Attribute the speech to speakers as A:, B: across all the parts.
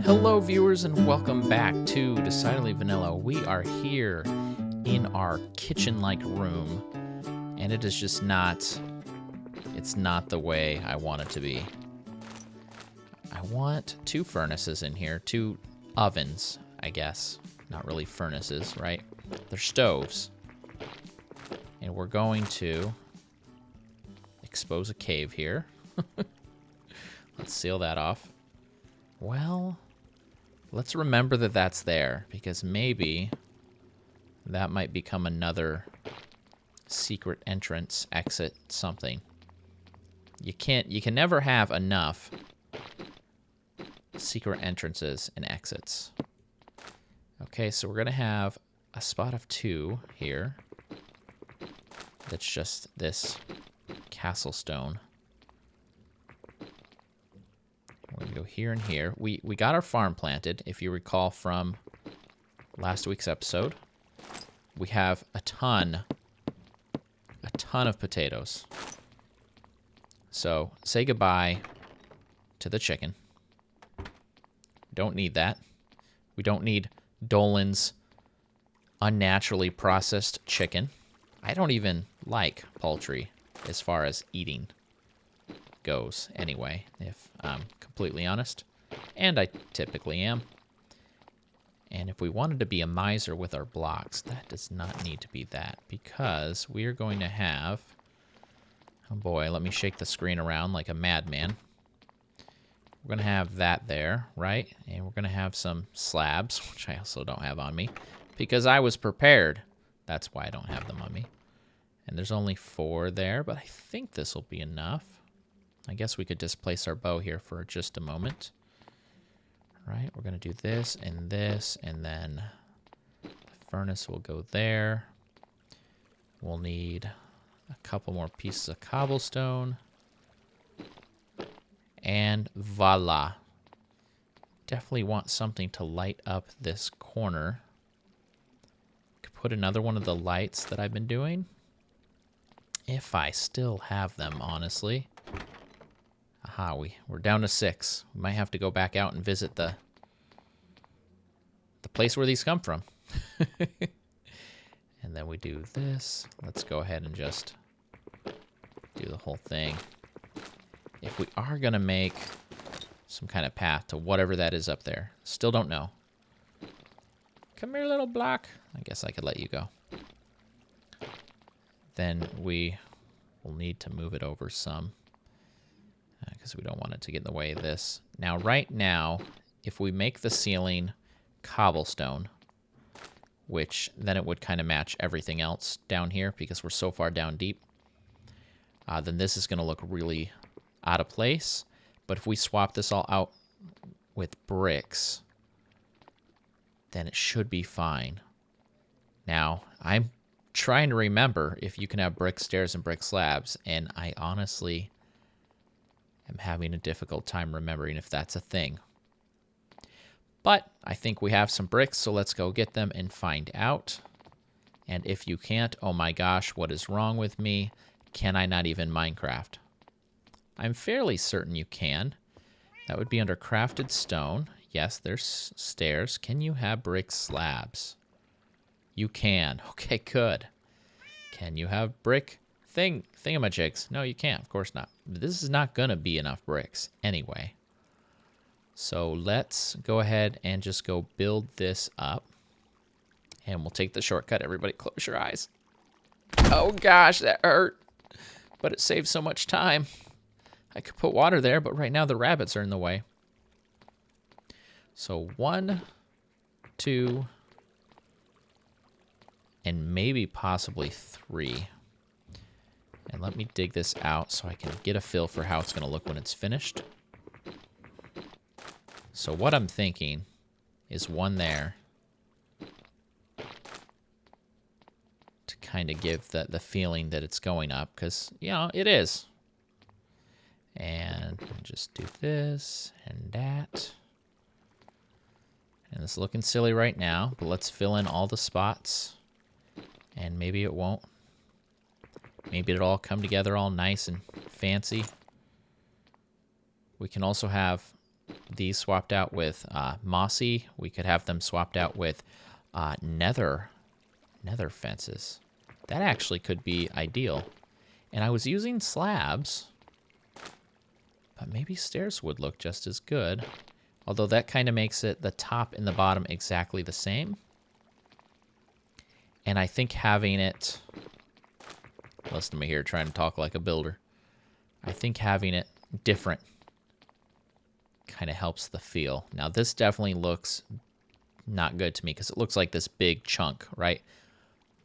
A: Hello, viewers, and welcome back to Decidedly Vanilla. We are here in our kitchen-like room, and it is just it's not the way I want it to be. I want two furnaces in here, two ovens, I guess. Not really furnaces, right? They're stoves. And we're going to expose a cave here. Let's seal that off. Well, let's remember that that's there, because maybe that might become another secret entrance, exit, something. You can never have enough secret entrances and exits. Okay, so we're gonna have a spot of 2 here. That's just this castle stone. We're gonna go here and here. We got our farm planted, if you recall from last week's episode. We have a ton of potatoes. So say goodbye to the chicken. Don't need that. We don't need Dolan's unnaturally processed chicken. I don't even like poultry as far as eating goes anyway, if I'm completely honest. And I typically am. And if we wanted to be a miser with our blocks, that does not need to be that, because we are going to have... Oh boy, let me shake the screen around like a madman. We're going to have that there, right? And we're going to have some slabs, which I also don't have on me, because I was prepared. That's why I don't have them on me. And there's only 4 there, but I think this will be enough. I guess we could displace our bow here for just a moment. All right, we're going to do this, and then the furnace will go there. We'll need a couple more pieces of cobblestone. And voila. Definitely want something to light up this corner. Could put another one of the lights that I've been doing. If I still have them, honestly. Aha, we're down to 6. We might have to go back out and visit the place where these come from. And then we do this. Let's go ahead and just do the whole thing. If we are going to make some kind of path to whatever that is up there, still don't know. Come here, little block. I guess I could let you go. Then we will need to move it over some, because we don't want it to get in the way of this. Now, right now, if we make the ceiling cobblestone, which then it would kind of match everything else down here because we're so far down deep, then this is going to look really out of place. But if we swap this all out with bricks, then it should be fine. Now, I'm trying to remember if you can have brick stairs and brick slabs, and I honestly am having a difficult time remembering if that's a thing. But I think we have some bricks, so let's go get them and find out. And if you can't, oh my gosh, what is wrong with me? Can I not even Minecraft? I'm fairly certain you can. That would be under crafted stone. Yes, there's stairs. Can you have brick slabs? You can. Okay, good. Can you have brick thingamajigs? No, you can't. Of course not. This is not going to be enough bricks anyway. So let's go ahead and just go build this up. And we'll take the shortcut. Everybody close your eyes. Oh gosh, that hurt. But it saves so much time. I could put water there, but right now the rabbits are in the way. So 1, 2, and maybe possibly 3. And let me dig this out so I can get a feel for how it's going to look when it's finished. So what I'm thinking is 1 there to kind of give the feeling that it's going up, because, you know, it is. And just do this and that. And it's looking silly right now, but let's fill in all the spots. And maybe it won't. Maybe it'll all come together all nice and fancy. We can also have these swapped out with mossy. We could have them swapped out with nether fences. That actually could be ideal. And I was using slabs, but maybe stairs would look just as good. Although that kind of makes it the top and the bottom exactly the same. And I think having it... Listen to me here trying to talk like a builder. I think having it different kind of helps the feel. Now this definitely looks not good to me because it looks like this big chunk, right?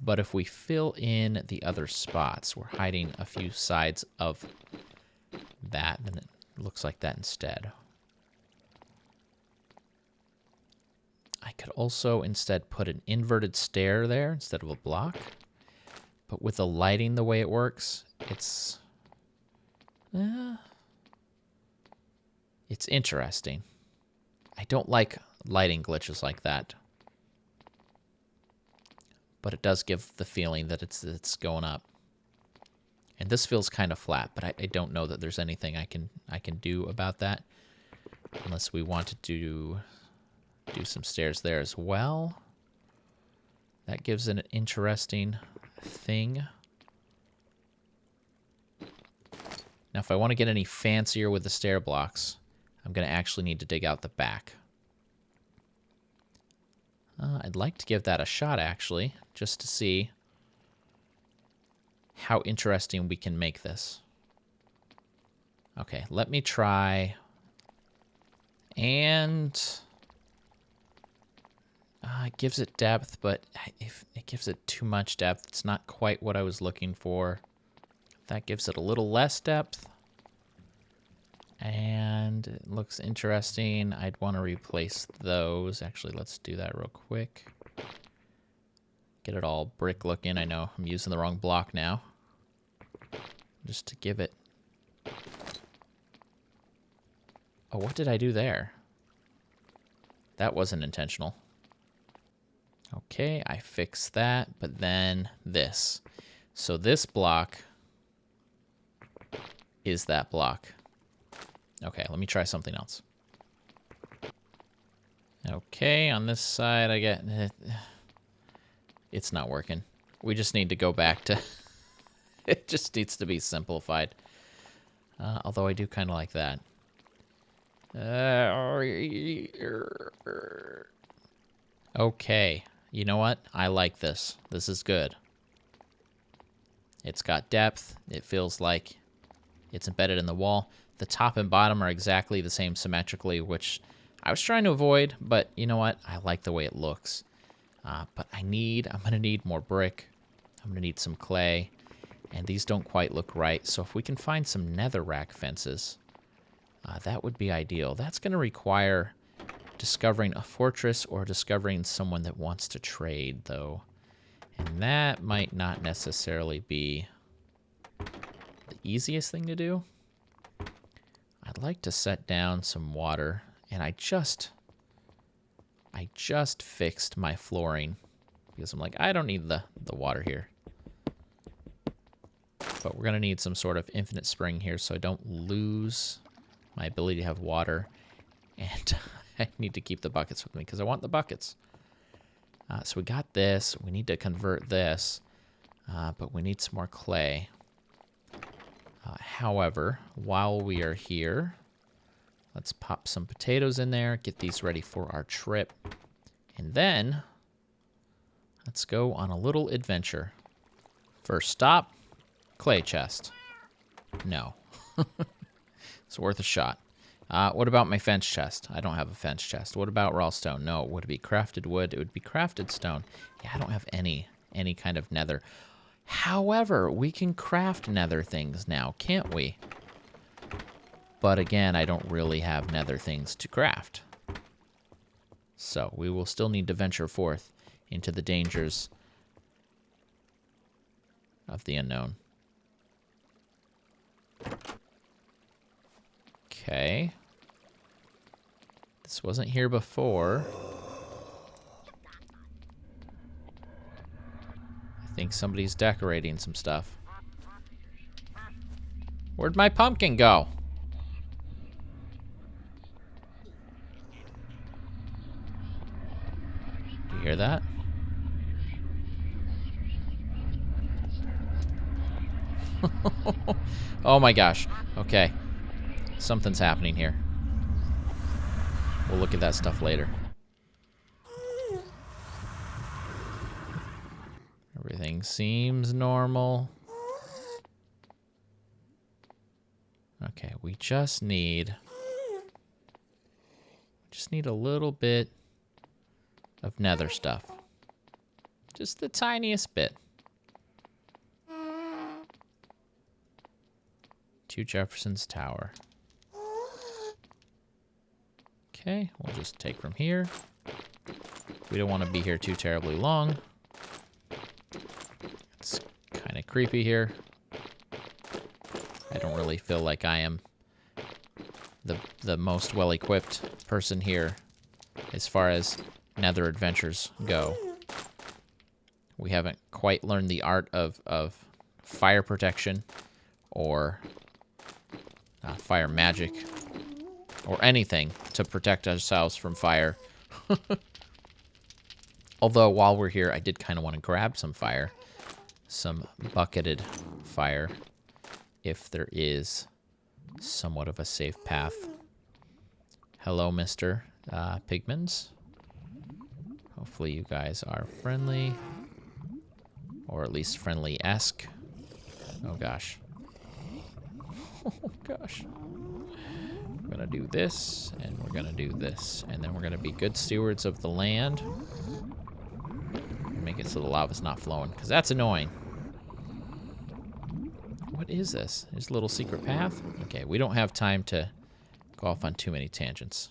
A: But if we fill in the other spots, we're hiding a few sides of that, then it looks like that instead. I could also instead put an inverted stair there instead of a block. But with the lighting the way it works, it's interesting. I don't like lighting glitches like that. But it does give the feeling that it's going up. And this feels kind of flat, but I don't know that there's anything I can do about that. Unless we want to do some stairs there as well. That gives it an interesting thing. Now, if I want to get any fancier with the stair blocks, I'm going to actually need to dig out the back. I'd like to give that a shot, actually, just to see how interesting we can make this. Okay, let me try. And it gives it depth, but if it gives it too much depth, it's not quite what I was looking for. That gives it a little less depth. And it looks interesting. I'd want to replace those. Actually, let's do that real quick. Get it all brick looking. I know I'm using the wrong block now. Just to give it... Oh, what did I do there? That wasn't intentional. Okay, I fixed that, but then this. So this block is that block. Okay, let me try something else. Okay, on this side I get... It's not working. We just need to go back to... It just needs to be simplified. Although I do kind of like that. Okay, you know what? I like this. This is good. It's got depth. It feels like it's embedded in the wall. The top and bottom are exactly the same symmetrically, which I was trying to avoid, but you know what? I like the way it looks. But I'm going to need more brick. I'm going to need some clay. And these don't quite look right. So if we can find some netherrack fences, that would be ideal. That's going to require discovering a fortress or discovering someone that wants to trade, though. And that might not necessarily be the easiest thing to do. I'd like to set down some water, and I just fixed my flooring because I'm like, I don't need the water here. But we're going to need some sort of infinite spring here so I don't lose my ability to have water. And I need to keep the buckets with me because I want the buckets. So we got this. We need to convert this. But we need some more clay. However, while we are here, let's pop some potatoes in there, get these ready for our trip. And then, let's go on a little adventure. First stop, clay chest. No. It's worth a shot. What about my fence chest? I don't have a fence chest. What about raw stone? No. Would it be crafted wood? It would be crafted stone. Yeah, I don't have any kind of nether. However, we can craft nether things now, can't we? But again, I don't really have nether things to craft. So we will still need to venture forth into the dangers of the unknown. Okay. This wasn't here before. I think somebody's decorating some stuff. Where'd my pumpkin go? Oh my gosh. Okay. Something's happening here. We'll look at that stuff later. Everything seems normal. Okay, we just need a little bit of nether stuff. Just the tiniest bit. 2 Jefferson's Tower. Okay, we'll just take from here. We don't want to be here too terribly long. It's kind of creepy here. I don't really feel like I am the most well-equipped person here as far as nether adventures go. We haven't quite learned the art of fire protection or fire magic or anything to protect ourselves from fire. Although while we're here, I did kind of want to grab some fire, some bucketed fire, if there is somewhat of a safe path. Hello, Mr. Pigmans. Hopefully you guys are friendly, or at least friendly-esque. Oh gosh. Oh gosh. We're gonna do this, and we're gonna do this, and then we're gonna be good stewards of the land. Make it so the lava's not flowing, because that's annoying. What is this? There's a little secret path? Okay, we don't have time to go off on too many tangents.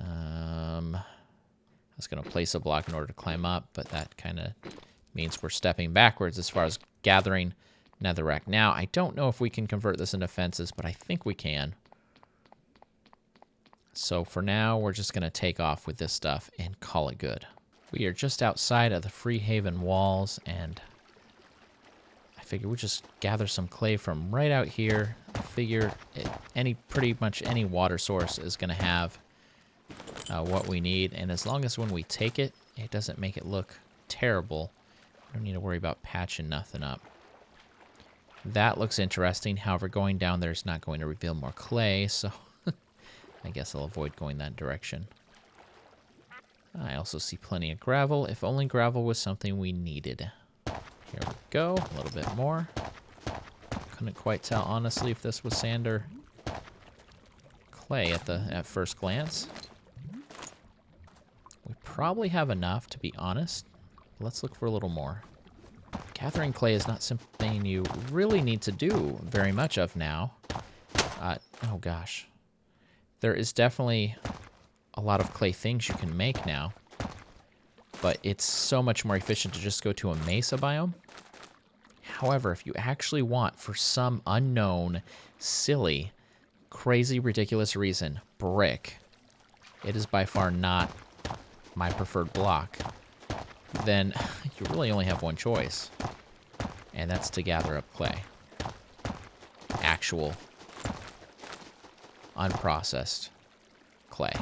A: I was going to place a block in order to climb up, but that kind of means we're stepping backwards as far as gathering netherrack. Now, I don't know if we can convert this into fences, but I think we can. So for now, we're just going to take off with this stuff and call it good. We are just outside of the Freehaven walls, and I figure we'll just gather some clay from right out here. I figure pretty much any water source is going to have what we need, and as long as when we take it, it doesn't make it look terrible, I don't need to worry about patching nothing up. That looks interesting. However, going down there is not going to reveal more clay, so I guess I'll avoid going that direction. I also see plenty of gravel. If only gravel was something we needed. Here we go. A little bit more. Couldn't quite tell, honestly, if this was sand or clay at first glance. We probably have enough, to be honest. Let's look for a little more. Gathering clay is not something you really need to do very much of now. Oh gosh. There is definitely a lot of clay things you can make now, but it's so much more efficient to just go to a mesa biome. However, if you actually want, for some unknown, silly, crazy, ridiculous reason, brick, it is by far not my preferred block, then you really only have one choice, and that's to gather up clay. Actual, unprocessed clay.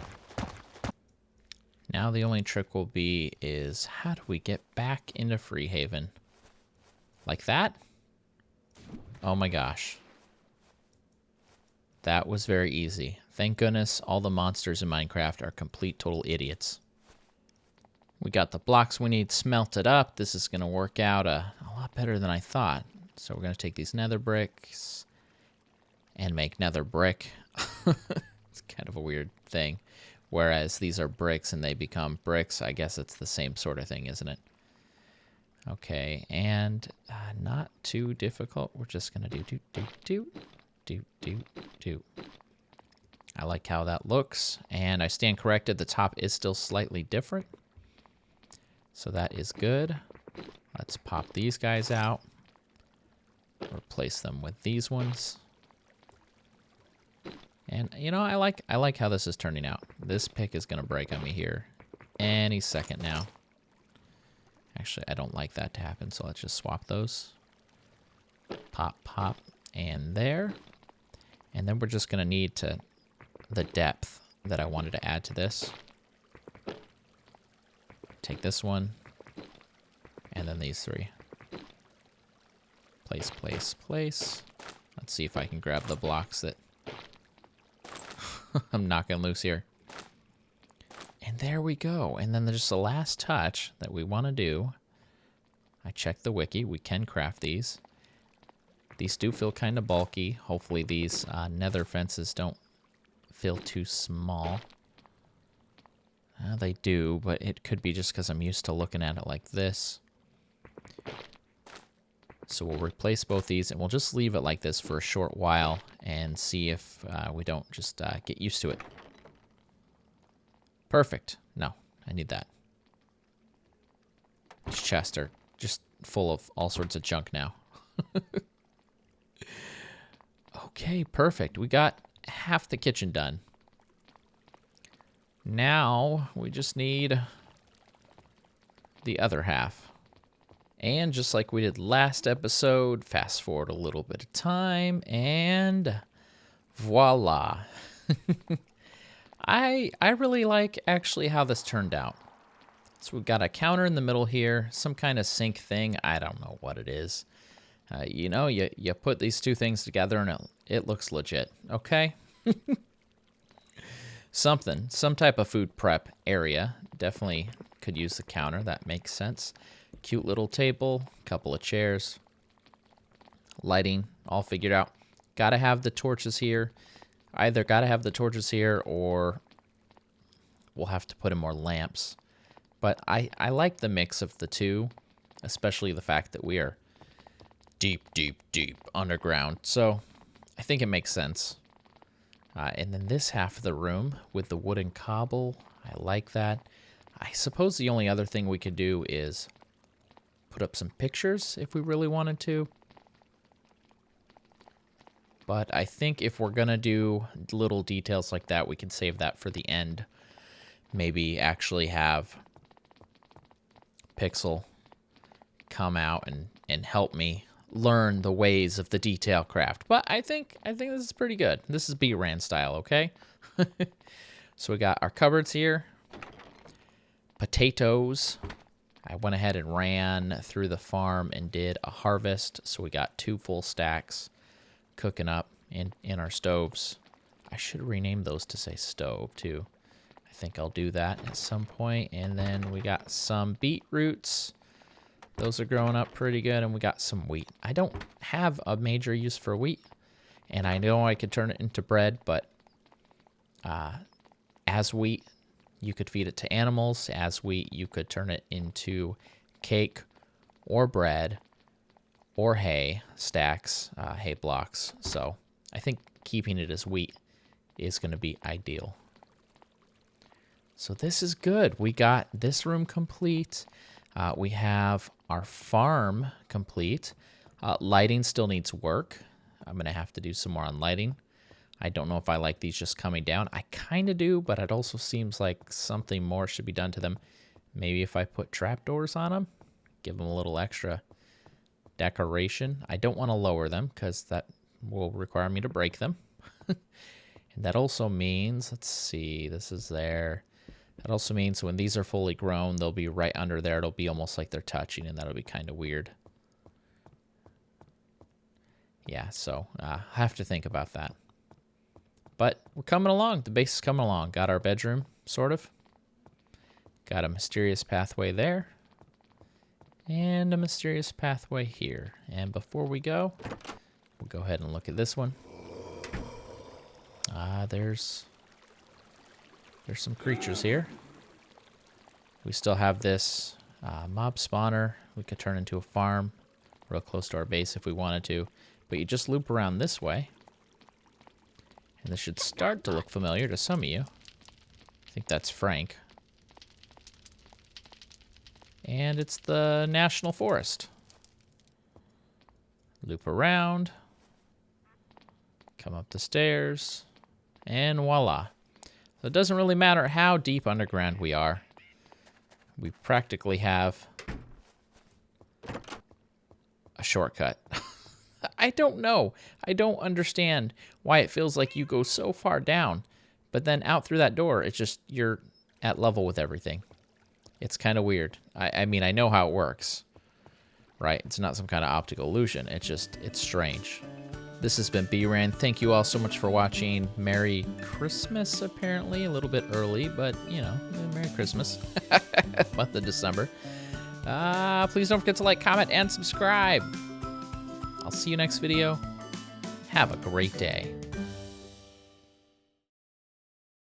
A: Now the only trick will be is how do we get back into Freehaven? Like that? Oh my gosh. That was very easy. Thank goodness all the monsters in Minecraft are complete total idiots. We got the blocks we need smelted up. This is going to work out a lot better than I thought. So we're going to take these nether bricks and make nether brick. It's kind of a weird thing. Whereas these are bricks and they become bricks. I guess it's the same sort of thing, isn't it? Okay, and not too difficult. We're just going to do. I like how that looks. And I stand corrected. The top is still slightly different. So that is good. Let's pop these guys out. Replace them with these ones. And you know, I like how this is turning out. This pick is gonna break on me here any second now. Actually, I don't like that to happen, so let's just swap those. Pop, pop, and there. And then we're just gonna need the depth that I wanted to add to this. Take this one, and then these three. Place, place, place. Let's see if I can grab the blocks that I'm knocking loose here. And there we go. And then there's just the last touch that we want to do. I checked the wiki. We can craft these. These do feel kind of bulky. Hopefully these nether fences don't feel too small. They do, but it could be just because I'm used to looking at it like this. So we'll replace both these, and we'll just leave it like this for a short while and see if we don't just get used to it. Perfect. No, I need that. These chests are just full of all sorts of junk now. Okay, perfect. We got half the kitchen done. Now we just need the other half. And just like we did last episode, fast forward a little bit of time, and voila. I really like actually how this turned out. So we've got a counter in the middle here, some kind of sink thing. I don't know what it is. You know, you put these two things together and it looks legit, okay? Some type of food prep area. Definitely could use the counter, that makes sense. Cute little table, couple of chairs. Lighting, all figured out. Gotta have the torches here. Either gotta have the torches here or we'll have to put in more lamps. But I like the mix of the two, especially the fact that we are deep, deep, deep underground. So I think it makes sense. And then this half of the room with the wooden cobble, I like that. I suppose the only other thing we could do is put up some pictures if we really wanted to. But I think if we're going to do little details like that, we can save that for the end. Maybe actually have Pixel come out and help me learn the ways of the detail craft. But I think this is pretty good. This is bRanN style, okay? So we got our cupboards here. Potatoes. I went ahead and ran through the farm and did a harvest. So we got 2 full stacks cooking up in our stoves. I should rename those to say stove too. I think I'll do that at some point. And then we got some beetroots. Those are growing up pretty good. And we got some wheat. I don't have a major use for wheat. And I know I could turn it into bread, but as wheat, you could feed it to animals. As wheat, you could turn it into cake or bread or hay stacks, hay blocks. So I think keeping it as wheat is going to be ideal. So this is good. We got this room complete. We have our farm complete. Lighting still needs work. I'm going to have to do some more on lighting. I don't know if I like these just coming down. I kind of do, but it also seems like something more should be done to them. Maybe if I put trapdoors on them, give them a little extra decoration. I don't want to lower them because that will require me to break them. And that also means, let's see, this is there. That also means when these are fully grown, they'll be right under there. It'll be almost like they're touching, and that'll be kind of weird. Yeah, so I have to think about that. But we're coming along. The base is coming along. Got our bedroom, sort of. Got a mysterious pathway there. And a mysterious pathway here. And before we go, we'll go ahead and look at this one. There's some creatures here. We still have this mob spawner. We could turn into a farm real close to our base if we wanted to. But you just loop around this way. And this should start to look familiar to some of you. I think that's Frank. And it's the National Forest. Loop around. Come up the stairs. And voila. So it doesn't really matter how deep underground we are. We practically have a shortcut. I don't know. I don't understand why it feels like you go so far down, but then out through that door, it's just you're at level with everything. It's kind of weird. I mean, I know how it works, right? It's not some kind of optical illusion. It's strange. This has been bRanN. Thank you all so much for watching. Merry Christmas, apparently. A little bit early, but, you know, Merry Christmas. Month of December. Please don't forget to like, comment, and subscribe. I'll see you next video. Have a great day.